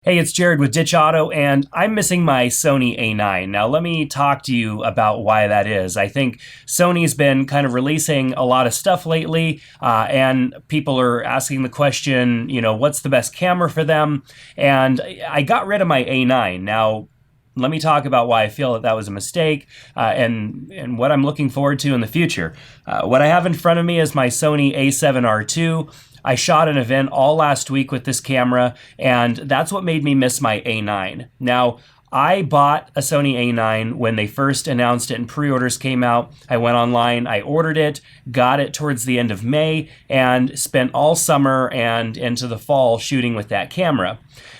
Hey, it's Jerad with Ditch Auto, and I'm missing my Sony A9. Now, let me talk to you about why that is. I think Sony's been kind of releasing a lot of stuff lately, and people are asking the question, what's the best camera for them? And I got rid of my A9. Now, let me talk about why I feel that was a mistake and what I'm looking forward to in the future. What I have in front of me is my Sony A7R II. I shot an event all last week with this camera, and that's what made me miss my A9. Now, I bought a Sony A9 when they first announced it and pre-orders came out. I went online, I ordered it, got it towards the end of May, and spent all summer and into the fall shooting with that camera.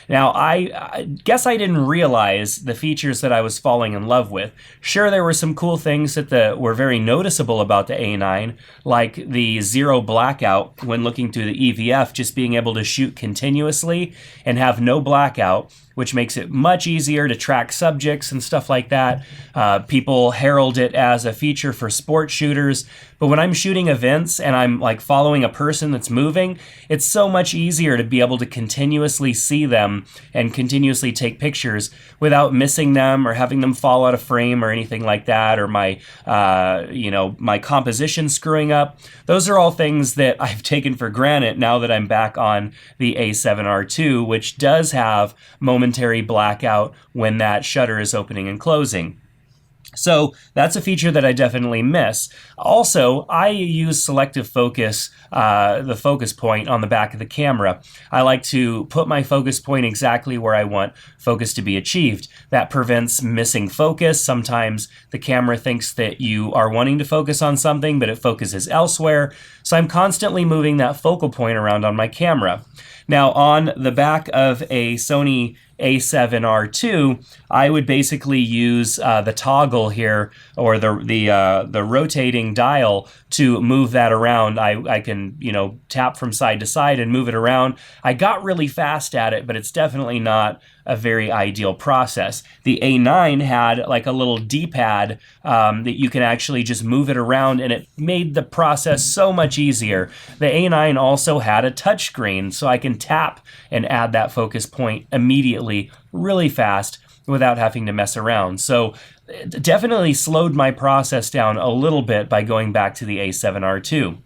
Now, I guess I didn't realize the features that I was falling in love with. Sure, there were some cool things that were very noticeable about the A9, like the zero blackout when looking through the EVF, just being able to shoot continuously and have no blackout, which makes it much easier to track subjects and stuff like that. People herald it as a feature for sport shooters, but when I'm shooting events and I'm like following a person that's moving, it's so much easier to be able to continuously see them and continuously take pictures without missing them or having them fall out of frame or anything like that, or my composition screwing up. Those are all things that I've taken for granted now that I'm back on the A7R II, which does have momentary blackout when that shutter is opening and closing. So that's a feature that I definitely miss. Also, I use Selective Focus, the focus point on the back of the camera. I like to put my focus point exactly where I want focus to be achieved. That prevents missing focus. Sometimes the camera thinks that you are wanting to focus on something, but it focuses elsewhere. So I'm constantly moving that focal point around on my camera. Now, on the back of a Sony A7R II, I would basically use the toggle here, or the rotating dial, to move that around. I can tap from side to side and move it around. I got really fast at it, but it's definitely not a very ideal process. The A9 had like a little D-pad that you can actually just move it around, and it made the process so much easier. The A9 also had a touchscreen, so I can tap and add that focus point immediately, really fast, without having to mess around. So it definitely slowed my process down a little bit by going back to the A7R II.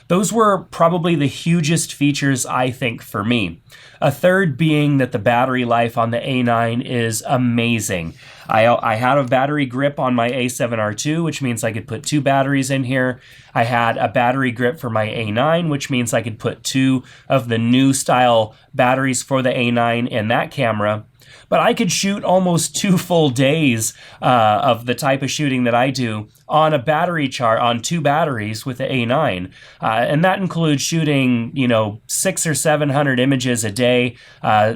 Those were probably the hugest features, I think, for me. A third being that the battery life on the A9 is amazing. I had a battery grip on my A7R II, which means I could put two batteries in here. I had a battery grip for my A9, which means I could put two of the new style batteries for the A9 in that camera. But I could shoot almost 2 full days of the type of shooting that I do on a battery chart on two batteries with the A9. And that includes shooting, 600 or 700 images a day,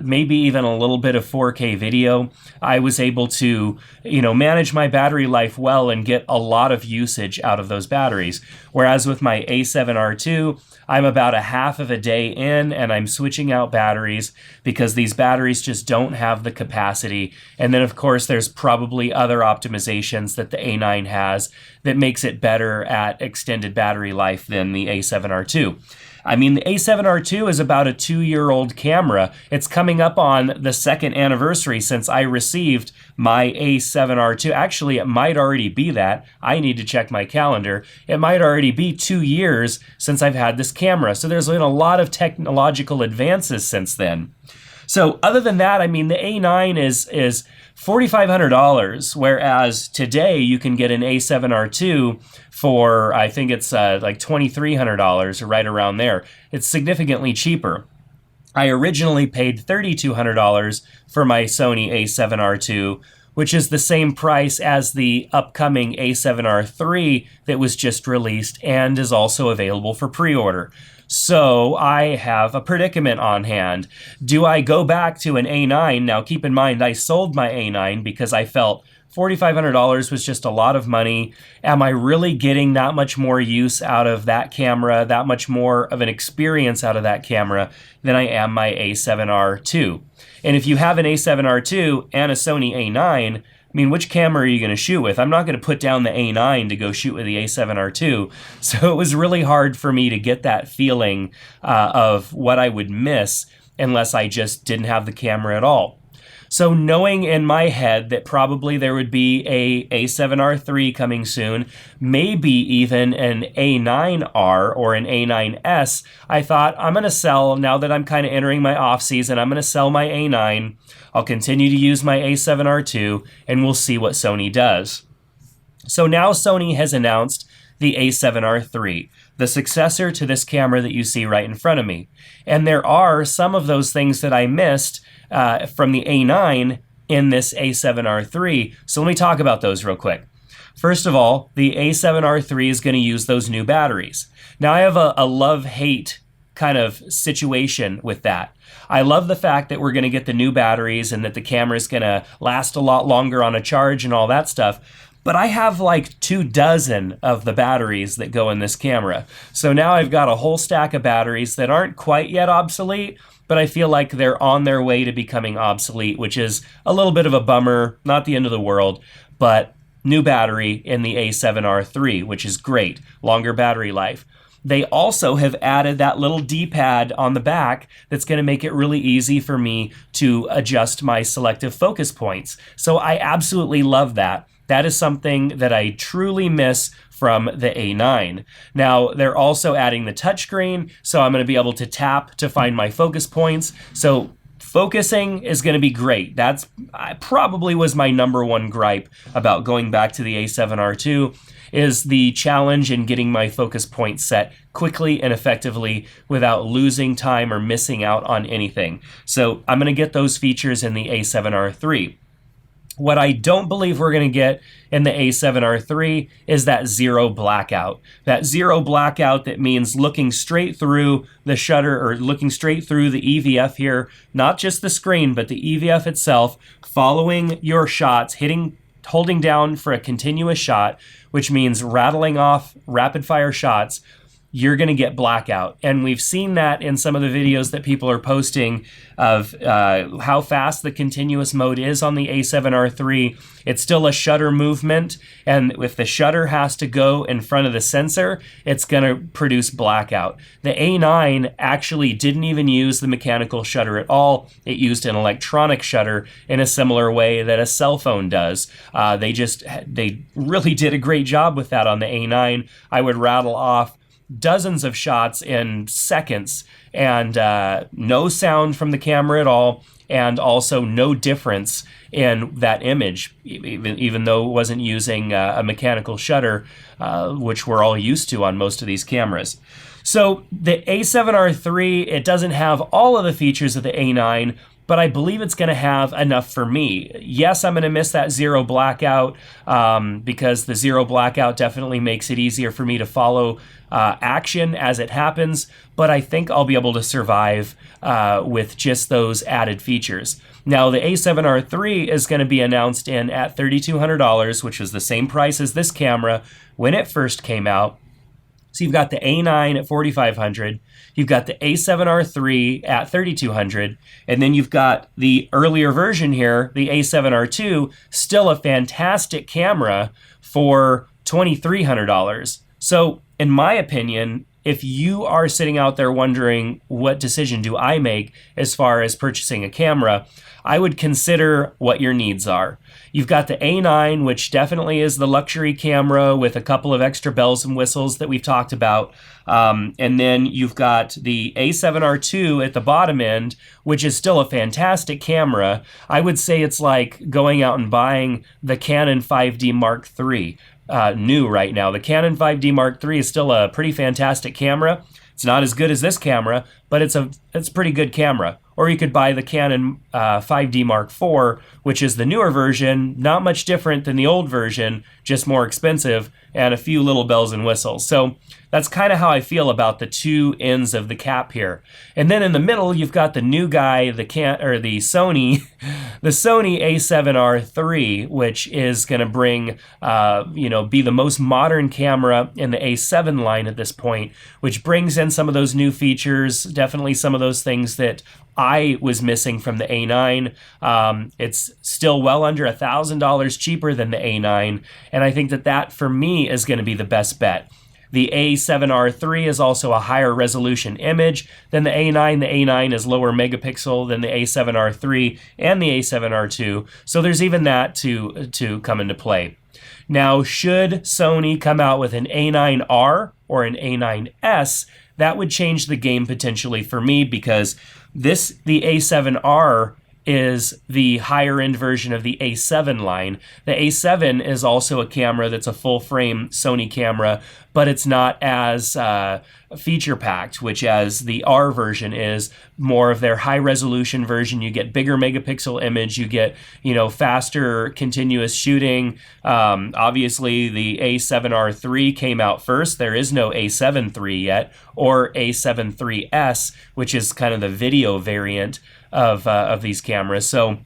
maybe even a little bit of 4K video. I was able to, manage my battery life well and get a lot of usage out of those batteries. Whereas with my A7R II, I'm about a half of a day in and I'm switching out batteries because these batteries just don't have the capacity. And then of course there's probably other optimizations that the A9 has that makes it better at extended battery life than the A7R II. I mean, the A7R II is about a 2-year-old camera. It's coming up on the second anniversary since I received my A7R II. Actually, it might already be that. I need to check my calendar. It might already be 2 years since I've had this camera. So there's been a lot of technological advances since then. So other than that, I mean, the A9 is $4,500, whereas today you can get an A7R II for, I think it's like $2,300 or right around there. It's significantly cheaper. I originally paid $3,200 for my Sony A7R II, which is the same price as the upcoming A7R III that was just released and is also available for pre-order. So I have a predicament on hand. Do I go back to an A9? Now keep in mind, I sold my A9 because I felt $4,500 was just a lot of money. Am I really getting that much more use out of that camera, that much more of an experience out of that camera than I am my A7R II? And if you have an A7R II and a Sony A9, I mean, which camera are you going to shoot with? I'm not going to put down the A9 to go shoot with the A7R II. So it was really hard for me to get that feeling of what I would miss. unless I just didn't have the camera at all. So knowing in my head that probably there would be a A7R III coming soon, maybe even an A9R or an A9S, I thought I'm going to sell, now that I'm kind of entering my off season, I'm going to sell my A9. I'll continue to use my A7R II, and we'll see what Sony does. So now Sony has announced the A7R III, the successor to this camera that you see right in front of me. And there are some of those things that I missed from the A9 in this A7R III. So let me talk about those real quick. First of all, the A7R III is going to use those new batteries. Now I have a love-hate kind of situation with that. I love the fact that we're going to get the new batteries and that the camera is going to last a lot longer on a charge and all that stuff. But I have like 24 of the batteries that go in this camera. So now I've got a whole stack of batteries that aren't quite yet obsolete, but I feel like they're on their way to becoming obsolete, which is a little bit of a bummer, not the end of the world, but new battery in the A7R III, which is great, longer battery life. They also have added that little D-pad on the back that's going to make it really easy for me to adjust my selective focus points. So I absolutely love that. That is something that I truly miss from the A9. Now, they're also adding the touchscreen, so I'm going to be able to tap to find my focus points. So focusing is going to be great. That's probably was my number one gripe about going back to the A7R II, is the challenge in getting my focus point set quickly and effectively without losing time or missing out on anything. So I'm going to get those features in the A7R III. What I don't believe we're going to get in the A7R III is that zero blackout. That zero blackout that means looking straight through the shutter or looking straight through the EVF here, not just the screen, but the EVF itself, following your shots, holding down for a continuous shot, which means rattling off rapid fire shots. You're going to get blackout. And we've seen that in some of the videos that people are posting of how fast the continuous mode is on the A7R III. It's still a shutter movement, and if the shutter has to go in front of the sensor, it's going to produce blackout. The A9 actually didn't even use the mechanical shutter at all. It used an electronic shutter in a similar way that a cell phone does. They really did a great job with that on the A9. I would rattle off dozens of shots in seconds and no sound from the camera at all, and also no difference in that image, even though it wasn't using a mechanical shutter, which we're all used to on most of these cameras. So the A7R III, it doesn't have all of the features of the A9, but I believe it's going to have enough for me. Yes, I'm going to miss that zero blackout because the zero blackout definitely makes it easier for me to follow action as it happens, but I think I'll be able to survive with just those added features. Now, the A7R III is going to be announced in at $3,200, which was the same price as this camera when it first came out. So you've got the A9 at $4,500, you've got the A7R III at $3,200, and then you've got the earlier version here, the A7R II, still a fantastic camera for $2,300. So in my opinion, if you are sitting out there wondering what decision do I make as far as purchasing a camera, I would consider what your needs are. You've got the A9, which definitely is the luxury camera with a couple of extra bells and whistles that we've talked about. And then you've got the A7R II at the bottom end, which is still a fantastic camera. I would say it's like going out and buying the Canon 5D Mark III. New right now. The Canon 5D Mark III is still a pretty fantastic camera. It's not as good as this camera, but it's a pretty good camera. Or you could buy the Canon 5D Mark IV, which is the newer version, not much different than the old version, just more expensive, and a few little bells and whistles. So that's kind of how I feel about the two ends of the cap here. And then in the middle, you've got the new guy, the Sony, the Sony A7R III, which is going to bring, be the most modern camera in the A7 line at this point, which brings in some of those new features, definitely some of those things that I was missing from the A9. It's still well under $1,000 cheaper than the A9, and I think that for me is going to be the best bet. The A7R3 is also a higher resolution image than the A9. The A9 is lower megapixel than the A7R3 and the A7R2. So there's even that to come into play. Now, should Sony come out with an A9R or an A9S, that would change the game potentially for me, because the A7R is the higher end version of the A7 line. The A7 is also a camera that's a full frame Sony camera, but it's not as feature packed, which as the R version is more of their high resolution version. You get bigger megapixel image, you get, faster continuous shooting. Obviously the A7R3 came out first. There is no A7 III yet, or A7 IIIS, which is kind of the video variant of these cameras. So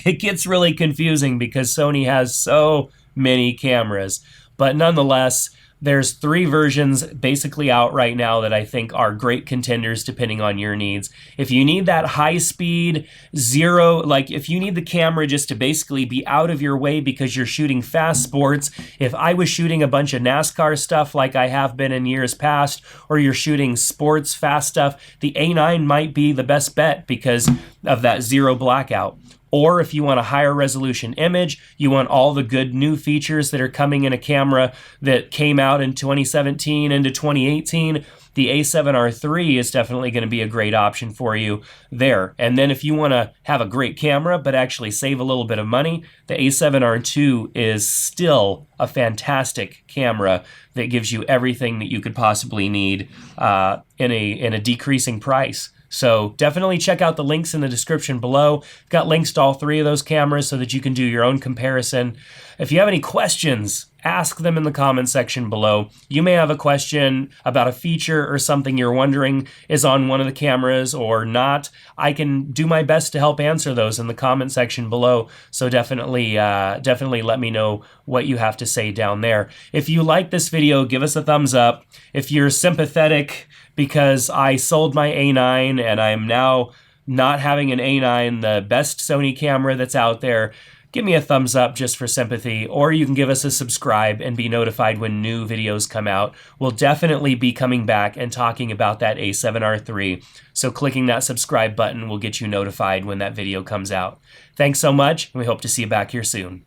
it gets really confusing because Sony has so many cameras. But nonetheless, there's 3 versions basically out right now that I think are great contenders depending on your needs. If you need that high speed, if you need the camera just to basically be out of your way because you're shooting fast sports, if I was shooting a bunch of NASCAR stuff like I have been in years past, or you're shooting sports fast stuff, the A9 might be the best bet because of that zero blackout. Or if you want a higher resolution image, you want all the good new features that are coming in a camera that came out in 2017 into 2018, the A7R3 is definitely going to be a great option for you there. And then if you want to have a great camera but actually save a little bit of money, the A7R2 is still a fantastic camera that gives you everything that you could possibly need in a decreasing price. So definitely check out the links in the description below. I've got links to all 3 of those cameras so that you can do your own comparison. If you have any questions, ask them in the comment section below. You may have a question about a feature or something you're wondering is on one of the cameras or not. I can do my best to help answer those in the comment section below. So definitely let me know what you have to say down there. If you like this video, give us a thumbs up. If you're sympathetic because I sold my A9 and I'm now not having an A9, the best Sony camera that's out there, give me a thumbs up just for sympathy, or you can give us a subscribe and be notified when new videos come out. We'll definitely be coming back and talking about that A7R3, so clicking that subscribe button will get you notified when that video comes out. Thanks so much, and we hope to see you back here soon.